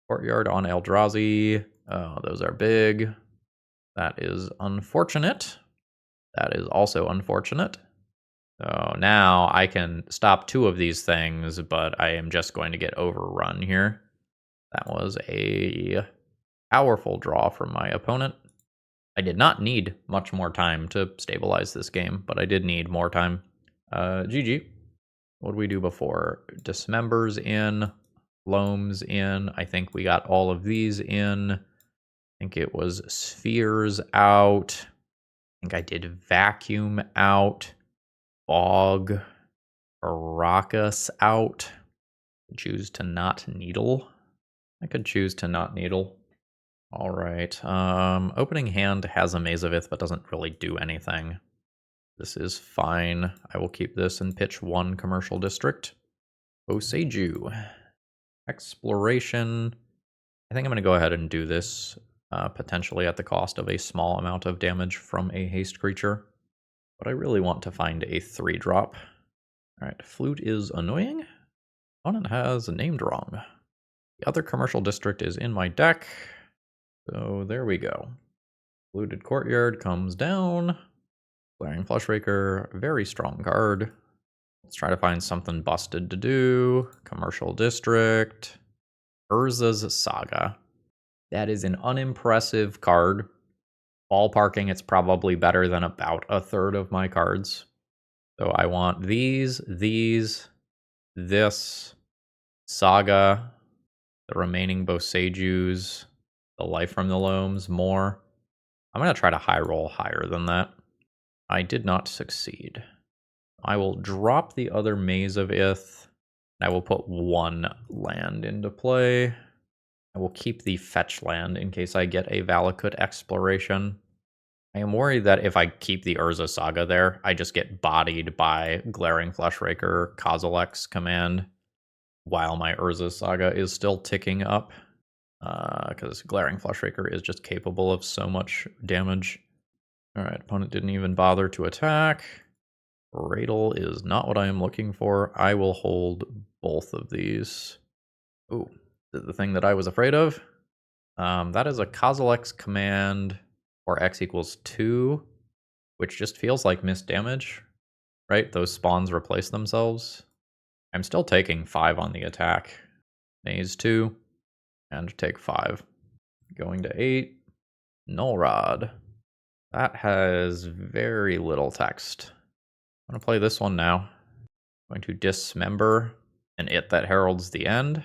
Courtyard on Eldrazi. Oh, those are big. That is unfortunate. That is also unfortunate. So now I can stop 2 of these things, but I am just going to get overrun here. That was a powerful draw from my opponent. I did not need much more time to stabilize this game, but I did need more time. GG. What did we do before? Dismembers in, Loams in. I think we got all of these in. I think it was Spheres out. I think I did Vacuum out. Bog. Caracas out. Choose to not needle. I could choose to not needle. All right. Opening hand has a Mazavith, but doesn't really do anything. This is fine. I will keep this and pitch 1 commercial district. Osage Exploration. I think I'm going to go ahead and do this, potentially at the cost of a small amount of damage from a haste creature. But I really want to find a 3-drop. All right, Flute is annoying. Opponent has named wrong. The other commercial district is in my deck. So there we go. Looted Courtyard comes down. Glaring Flushraker, very strong card. Let's try to find something busted to do. Commercial District. Urza's Saga. That is an unimpressive card. Ballparking, it's probably better than about a third of my cards. So I want these, this, Saga, the remaining Bosejus, the Life from the Loams, more. I'm going to try to high roll higher than that. I did not succeed. I will drop the other Maze of Ith. I will put 1 land into play. I will keep the fetch land in case I get a Valakut Exploration. I am worried that if I keep the Urza Saga there, I just get bodied by Glaring Flushraker Kozilek's command while my Urza Saga is still ticking up. Because Glaring Flushraker is just capable of so much damage. Alright, opponent didn't even bother to attack. Radel is not what I am looking for. I will hold both of these. Ooh, the thing that I was afraid of. That is a Kozilek's command for X equals 2, which just feels like missed damage, right? Those spawns replace themselves. I'm still taking 5 on the attack. Maze 2, and take 5. Going to 8. Null Rod. That has very little text. I'm going to play this one now. I'm going to dismember an It that heralds the end.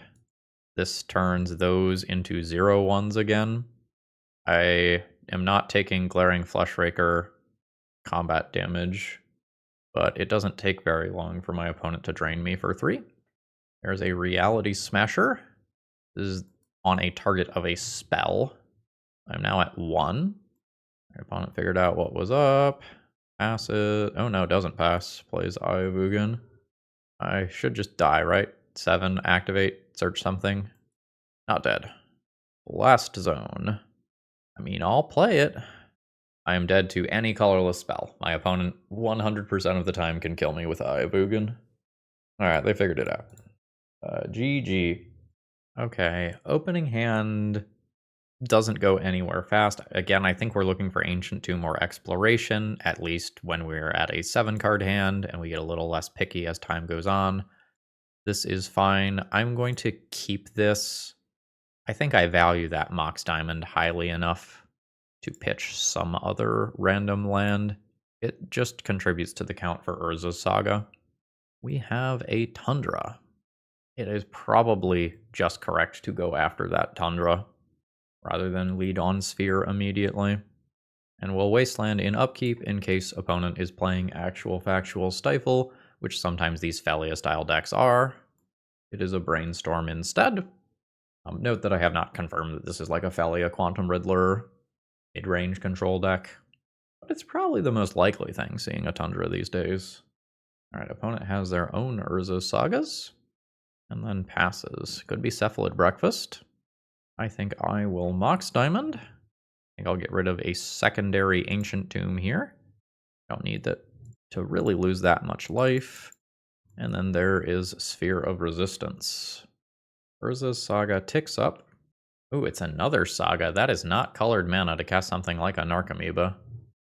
This turns those into 0/1s again. I am not taking Glaring Flushraker combat damage, but it doesn't take very long for my opponent to drain me for 3. There's a Reality Smasher. This is on a target of a spell. I'm now at 1. My opponent figured out what was up. Pass it. Oh no, doesn't pass. Plays Ayavugan. I should just die, right? 7, activate, search something. Not dead. Last zone. I mean, I'll play it. I am dead to any colorless spell. My opponent 100% of the time can kill me with Ayavugan. Alright, they figured it out. GG. Okay, opening hand doesn't go anywhere fast. Again, I think we're looking for Ancient Tomb or Exploration, at least when we're at a 7-card hand, and we get a little less picky as time goes on. This is fine. I'm going to keep this. I think I value that Mox Diamond highly enough to pitch some other random land. It just contributes to the count for Urza's Saga. We have a Tundra. It is probably just correct to go after that Tundra rather than lead on Sphere immediately. And we'll Wasteland in upkeep in case opponent is playing actual factual Stifle, which sometimes these Felia-style decks are. It is a Brainstorm instead. Note that I have not confirmed that this is like a Felia Quantum Riddler mid-range control deck, but it's probably the most likely thing seeing a Tundra these days. Alright, opponent has their own Urza Sagas, and then passes. Could be Cephalid Breakfast. I think I will Mox Diamond. I think I'll get rid of a secondary Ancient Tomb here. Don't need that to really lose that much life. And then there is Sphere of Resistance. Urza's Saga ticks up. Ooh, it's another Saga. That is not colored mana to cast something like a Narcomoeba.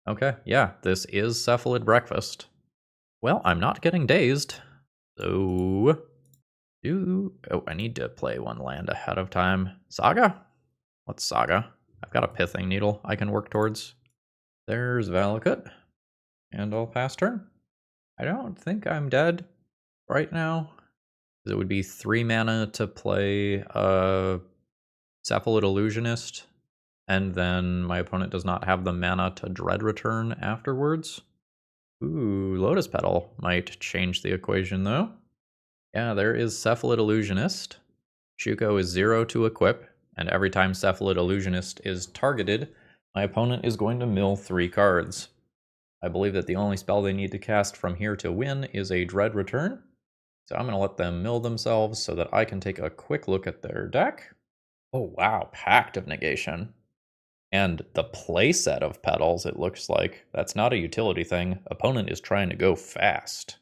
Okay, yeah, this is Cephalid Breakfast. Well, I'm not getting dazed. So... Oh, I need to play one land ahead of time. Saga? What's Saga? I've got a Pithing Needle I can work towards. There's Valakut. And I'll pass turn. I don't think I'm dead right now. It would be 3 mana to play Cephalid Illusionist, and then my opponent does not have the mana to Dread Return afterwards. Ooh, Lotus Petal might change the equation though. Yeah, there is Cephalid Illusionist. Shuko is 0 to equip, and every time Cephalid Illusionist is targeted, my opponent is going to mill 3 cards. I believe that the only spell they need to cast from here to win is a Dread Return. So I'm going to let them mill themselves so that I can take a quick look at their deck. Oh wow, Pact of Negation. And the playset of Petals, it looks like. That's not a utility thing. Opponent is trying to go fast.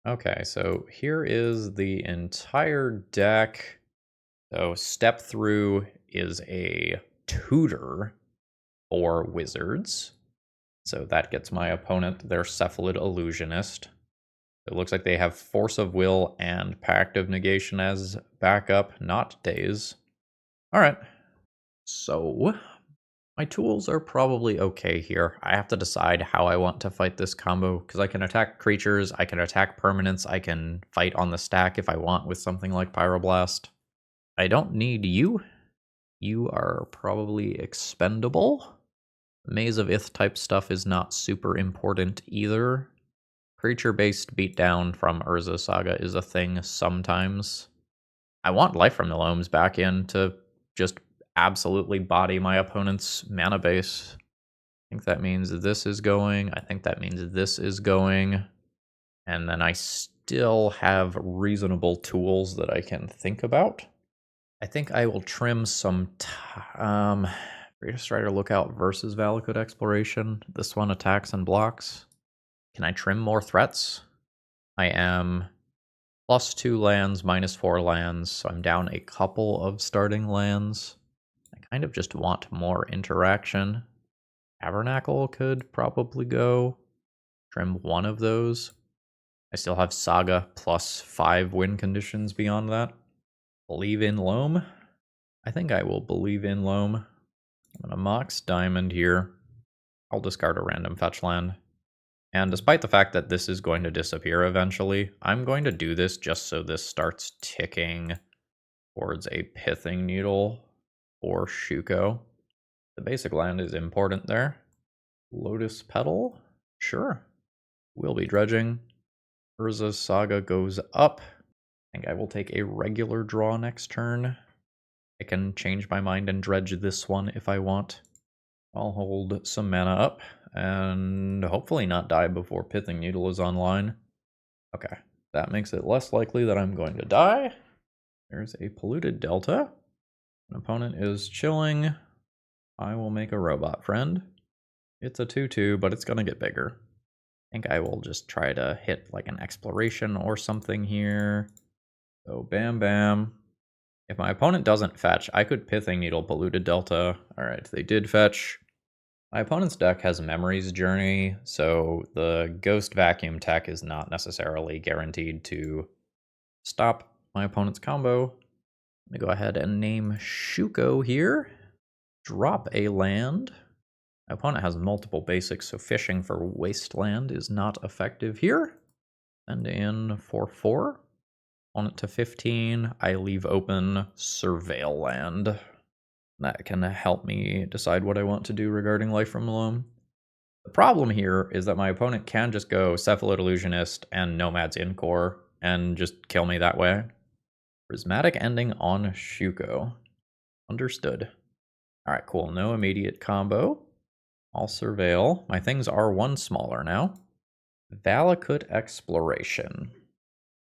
Okay, so here is the entire deck. So Step Through is a tutor for wizards. So that gets my opponent their Cephalid Illusionist. It looks like they have Force of Will and Pact of Negation as backup, not Daze. Alright. So, my tools are probably okay here. I have to decide how I want to fight this combo, because I can attack creatures, I can attack permanents, I can fight on the stack if I want with something like Pyroblast. I don't need you. You are probably expendable. Maze of Ith type stuff is not super important either. Creature-based beatdown from Urza Saga is a thing sometimes. I want Life from the Loams back in to just absolutely body my opponent's mana base. I think that means this is going. I think that means this is going. And then I still have reasonable tools that I can think about. I think I will trim some Freestrider Lookout versus Valakut Exploration. This one attacks and blocks. Can I trim more threats? I am +2 lands, -4 lands, so I'm down a couple of starting lands. I kind of just want more interaction. Tabernacle could probably go. Trim one of those. I still have Saga +5 win conditions beyond that. Believe in Loam? I think I will believe in Loam. I'm going to Mox Diamond here. I'll discard a random fetch land. And despite the fact that this is going to disappear eventually, I'm going to do this just so this starts ticking towards a Pithing Needle or Shuko. The basic land is important there. Lotus Petal? Sure. We'll be dredging. Urza Saga goes up. I think I will take a regular draw next turn. I can change my mind and dredge this one if I want. I'll hold some mana up and hopefully not die before Pithing Needle is online. Okay, that makes it less likely that I'm going to die. There's a Polluted Delta. An opponent is chilling. I will make a robot friend. It's a 2/2, but it's going to get bigger. I think I will just try to hit like an exploration or something here. So bam bam. If my opponent doesn't fetch, I could Pithing Needle Polluted Delta. Alright, they did fetch. My opponent's deck has Memory's Journey, so the Ghost Vacuum tech is not necessarily guaranteed to stop my opponent's combo. I'm going to go ahead and name Shuko here. Drop a land. My opponent has multiple basics, so fishing for Wasteland is not effective here. Send in 4/4. Opponent to 15. I leave open Surveil Land. That can help me decide what I want to do regarding Life from Loam. The problem here is that my opponent can just go Cephalid Illusionist and Nomad's Incore and just kill me that way. Prismatic Ending on Shuko. Understood. Alright, cool. No immediate combo. I'll Surveil. My things are one smaller now. Valakut Exploration.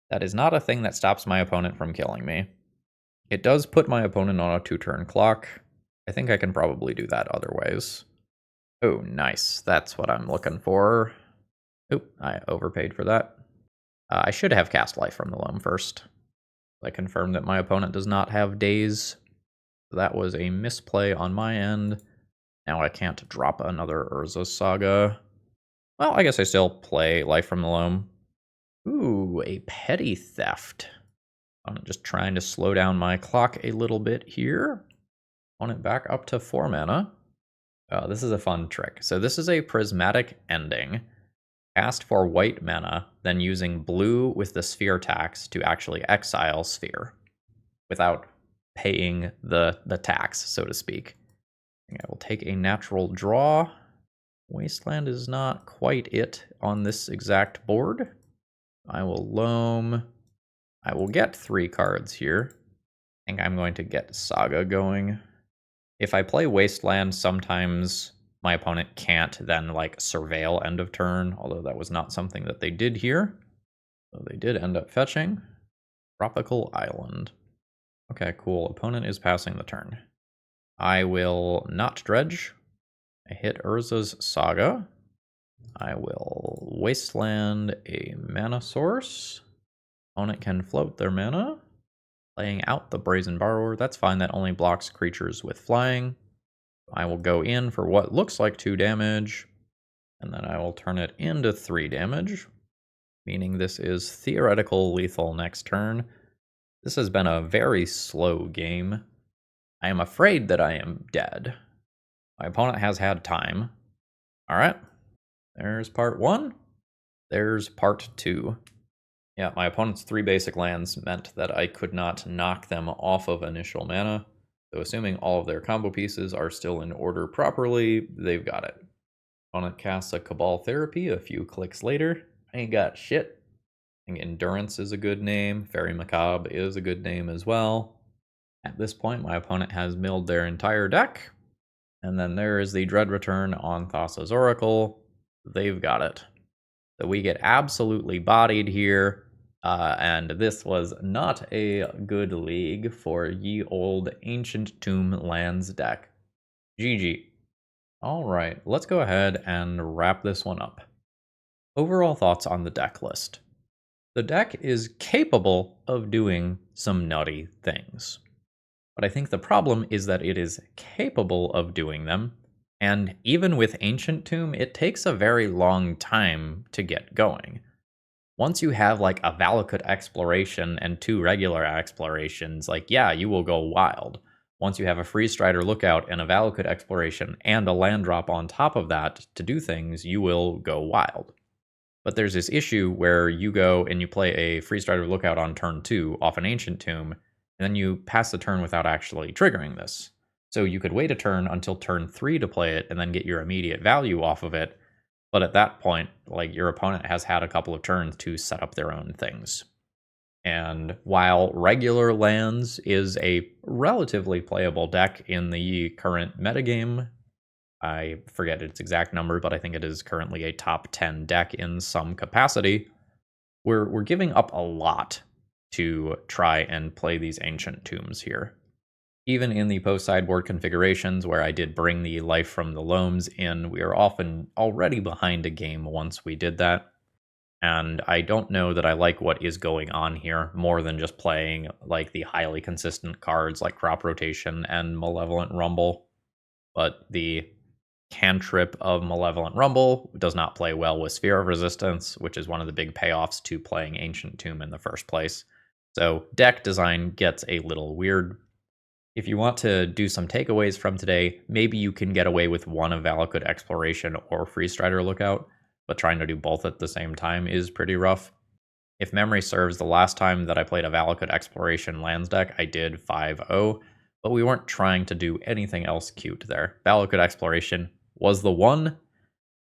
That is not a thing that stops my opponent from killing me. It does put my opponent on a 2-turn clock. I think I can probably do that other ways. Oh, nice. That's what I'm looking for. Oop, I overpaid for that. I should have cast Life from the Loam first. I confirm that my opponent does not have Daze. So that was a misplay on my end. Now I can't drop another Urza Saga. Well, I guess I still play Life from the Loam. Ooh, a Petty Theft. I'm just trying to slow down my clock a little bit here. On it back up to 4 mana. Oh, this is a fun trick. So this is a Prismatic Ending. Cast for white mana, then using blue with the Sphere tax to actually exile Sphere without paying the tax, so to speak. I will take a natural draw. Wasteland is not quite it on this exact board. I will Loam. I will get 3 cards here. I think I'm going to get Saga going. If I play Wasteland, sometimes my opponent can't then like surveil end of turn, although that was not something that they did here. So they did end up fetching Tropical Island. Okay, cool. Opponent is passing the turn. I will not dredge. I hit Urza's Saga. I will Wasteland a mana source. Opponent can float their mana. Playing out the Brazen Borrower. That's fine, that only blocks creatures with flying. I will go in for what looks like 2 damage, and then I will turn it into 3 damage, meaning this is theoretical lethal next turn. This has been a very slow game. I am afraid that I am dead. My opponent has had time. Alright, there's part 1. There's part 2. Yeah, my opponent's 3 basic lands meant that I could not knock them off of initial mana. So assuming all of their combo pieces are still in order properly, they've got it. Opponent casts a Cabal Therapy a few clicks later. I ain't got shit. I think Endurance is a good name. Fairy Macabre is a good name as well. At this point, my opponent has milled their entire deck. And then there is the Dread Return on Thassa's Oracle. They've got it. So we get absolutely bodied here. And this was not a good league for ye old Ancient Tomb Lands deck. GG. Alright, let's go ahead and wrap this one up. Overall thoughts on the deck list. The deck is capable of doing some nutty things. But I think the problem is that it is capable of doing them, and even with Ancient Tomb, it takes a very long time to get going. Once you have like a Valakut Exploration and 2 regular explorations, like yeah, you will go wild. Once you have a Freestrider Lookout and a Valakut Exploration and a land drop on top of that to do things, you will go wild. But there's this issue where you go and you play a Freestrider Lookout on turn 2 off an Ancient Tomb, and then you pass the turn without actually triggering this. So you could wait a turn until turn 3 to play it and then get your immediate value off of it. But at that point, like your opponent has had a couple of turns to set up their own things. And while regular lands is a relatively playable deck in the current metagame, I forget its exact number, but I think it is currently a top 10 deck in some capacity, we're giving up a lot to try and play these Ancient Tombs here. Even in the post-sideboard configurations where I did bring the Life from the Loams in, we are often already behind a game once we did that. And I don't know that I like what is going on here more than just playing like the highly consistent cards like Crop Rotation and Malevolent Rumble. But the cantrip of Malevolent Rumble does not play well with Sphere of Resistance, which is one of the big payoffs to playing Ancient Tomb in the first place. So deck design gets a little weird. If you want to do some takeaways from today, maybe you can get away with one of Valakut Exploration or Freestrider Lookout, but trying to do both at the same time is pretty rough. If memory serves, the last time that I played a Valakut Exploration lands deck, I did 5-0, but we weren't trying to do anything else cute there. Valakut Exploration was the one,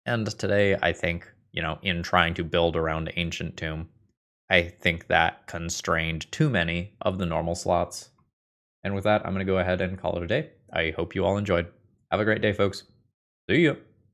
and today I think, in trying to build around Ancient Tomb, I think that constrained too many of the normal slots. And with that, I'm going to go ahead and call it a day. I hope you all enjoyed. Have a great day, folks. See ya.